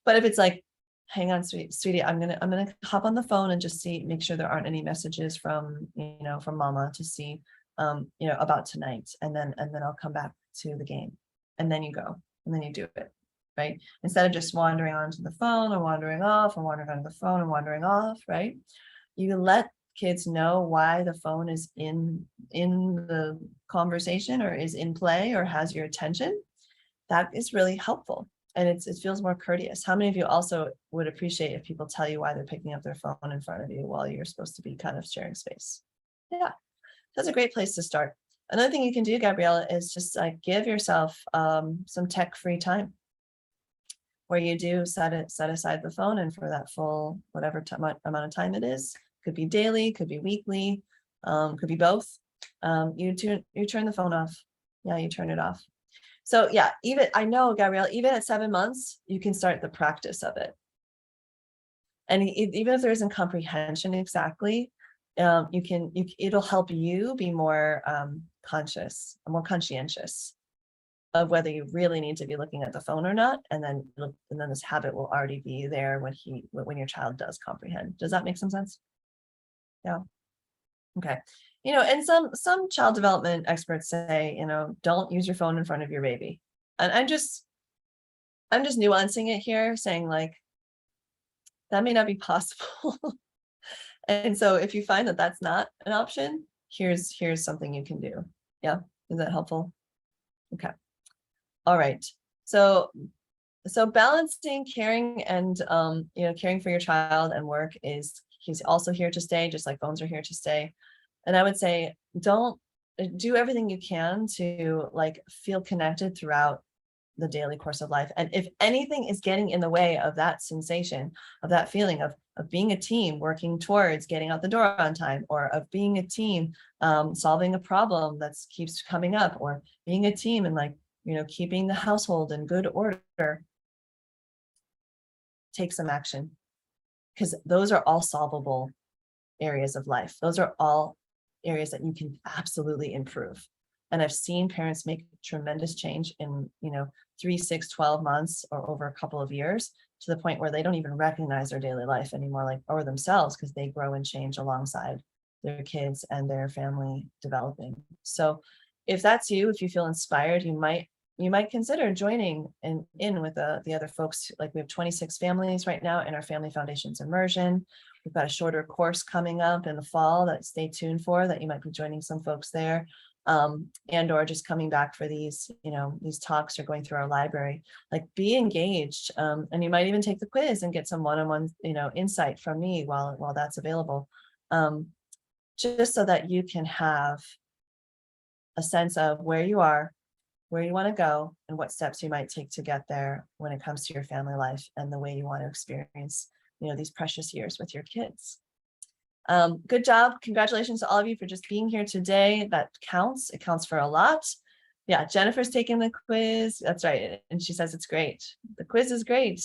But if it's like, hang on, sweetie, I'm gonna hop on the phone and just make sure there aren't any messages from mama to see, about tonight. And then I'll come back to the game. And then you go, and then you do it, right? Instead of just wandering onto the phone or wandering off and wandering onto the phone and wandering off, right? You let kids know why the phone is in the conversation or is in play or has your attention. That is really helpful. And it feels more courteous. How many of you also would appreciate if people tell you why they're picking up their phone in front of you while you're supposed to be kind of sharing space? Yeah, that's a great place to start. Another thing you can do, Gabriella, is just like give yourself some tech-free time where you do set aside the phone, and for that full whatever amount of time it is, could be daily, could be weekly, could be both. You turn the phone off. Yeah, you turn it off. So yeah, even I know, Gabrielle, even at 7 months, you can start the practice of it. And even if there isn't comprehension exactly, it'll help you be more conscious, more conscientious of whether you really need to be looking at the phone or not, and then this habit will already be there when your child does comprehend. Does that make some sense? Yeah. Okay. And some child development experts say, don't use your phone in front of your baby. And I'm just nuancing it here, saying like that may not be possible. And so if you find that that's not an option, here's something you can do. Yeah. Is that helpful? Okay. All right. So balancing caring and caring for your child and work he's also here to stay, just like phones are here to stay. And I would say don't do everything you can to like feel connected throughout the daily course of life. And if anything is getting in the way of that sensation, of that feeling of being a team, working towards getting out the door on time, or of being a team, solving a problem that keeps coming up, or being a team and like, keeping the household in good order, take some action, because those are all solvable areas of life. Those are all areas that you can absolutely improve. And I've seen parents make tremendous change in, 3, 6, 12 months or over a couple of years, to the point where they don't even recognize their daily life anymore, like, or themselves, because they grow and change alongside their kids and their family developing. So if that's you, if you feel inspired, you might consider joining in with the other folks. Like, we have 26 families right now in our Family Foundations immersion. We've got a shorter course coming up in the fall that stay tuned for, that you might be joining some folks there, and or just coming back for these talks or going through our library. Like, be engaged, and you might even take the quiz and get some one-on-one insight from me while that's available, just so that you can have a sense of where you are, where you want to go, and what steps you might take to get there when it comes to your family life and the way you want to experience, these precious years with your kids. Good job. Congratulations to all of you for just being here today. That counts. It counts for a lot. Yeah, Jennifer's taking the quiz. That's right. And she says it's great. The quiz is great.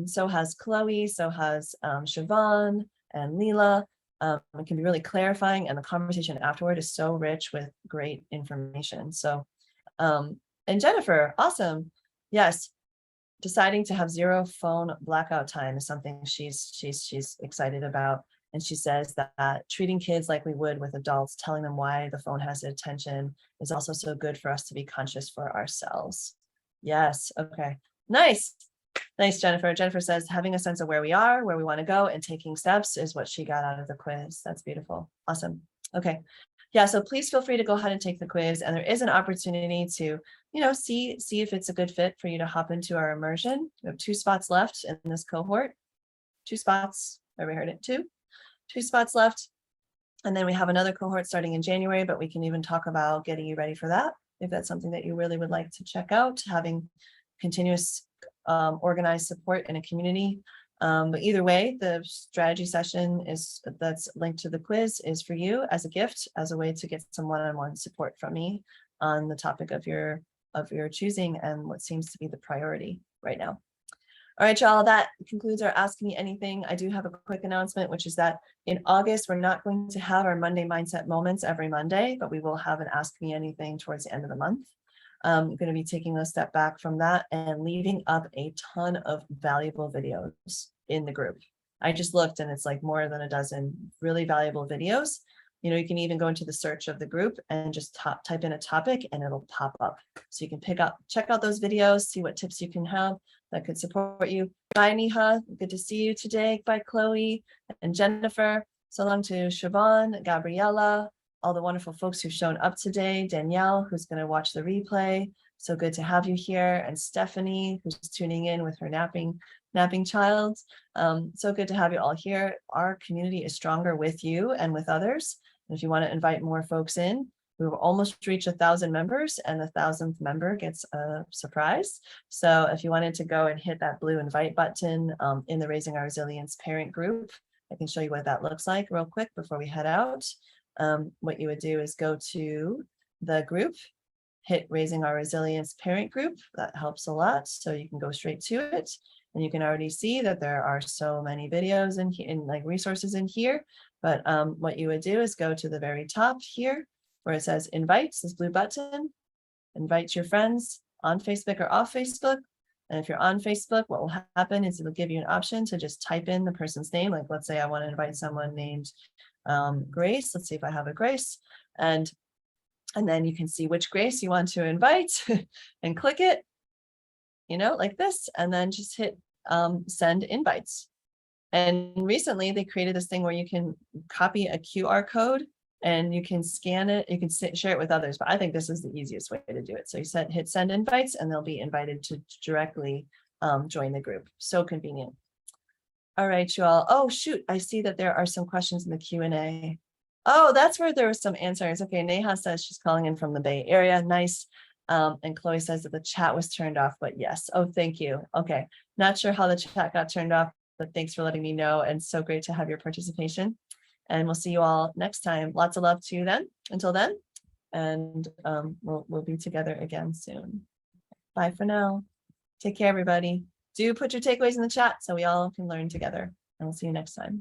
So has Chloe, so has Siobhan and Leela. It can be really clarifying, and the conversation afterward is so rich with great information. So, and Jennifer, awesome. Yes, deciding to have 0 phone blackout time is something she's excited about. And she says that treating kids like we would with adults, telling them why the phone has attention, is also so good for us to be conscious for ourselves. Yes. Okay. Nice. Nice, Jennifer. Jennifer says having a sense of where we are, where we want to go, and taking steps is what she got out of the quiz. That's beautiful. Awesome. Okay. Yeah, so please feel free to go ahead and take the quiz. And there is an opportunity to, see if it's a good fit for you to hop into our immersion. We have 2 spots left in this cohort. 2 spots. Everybody heard it? 2 spots left. And then we have another cohort starting in January, but we can even talk about getting you ready for that, if that's something that you really would like to check out, having continuous organized support in a community. But either way, the strategy session that's linked to the quiz is for you as a gift, as a way to get some one-on-one support from me on the topic of your choosing and what seems to be the priority right now. All right, y'all, that concludes our Ask Me Anything. I do have a quick announcement, which is that in August, we're not going to have our Monday Mindset Moments every Monday, but we will have an Ask Me Anything towards the end of the month. I'm going to be taking a step back from that and leaving up a ton of valuable videos in the group. I just looked and it's like more than a dozen really valuable videos. You can even go into the search of the group and just type in a topic and it'll pop up. So you can check out those videos, see what tips you can have that could support you. Bye, Neha. Good to see you today. Bye, Chloe and Jennifer. So long to Siobhan, Gabriella, all the wonderful folks who've shown up today. Danielle, who's going to watch the replay. So good to have you here. And Stephanie, who's tuning in with her napping child. So good to have you all here. Our community is stronger with you and with others. And if you want to invite more folks in, we will almost reach 1,000 members, and the 1,000th member gets a surprise. So if you wanted to go and hit that blue invite button in the Raising Our Resilience parent group, I can show you what that looks like real quick before we head out. What you would do is go to the group hit Raising Our Resilience parent group. That helps a lot. So you can go straight to it. And you can already see that there are so many videos and like resources in here. But what you would do is go to the very top here where it says invite, this blue button, invite your friends on Facebook or off Facebook. And if you're on Facebook, what will happen is it'll give you an option to just type in the person's name. Like, let's say I want to invite someone named Grace. Let's see if I have a Grace. And then you can see which Grace you want to invite and click it, like this, and then just hit send invites. And recently they created this thing where you can copy a QR code and you can scan it, you can share it with others, but I think this is the easiest way to do it. So you hit send invites and they'll be invited to directly join the group. So convenient. All right, you all. Oh, shoot. I see that there are some questions in the Q&A. Oh, that's where there were some answers. Okay, Neha says she's calling in from the Bay Area. Nice. And Chloe says that the chat was turned off, but yes. Oh, thank you. Okay, not sure how the chat got turned off, but thanks for letting me know. And so great to have your participation. And we'll see you all next time. Lots of love to you then. Until then, and we'll be together again soon. Bye for now. Take care, everybody. Do put your takeaways in the chat so we all can learn together. And we'll see you next time.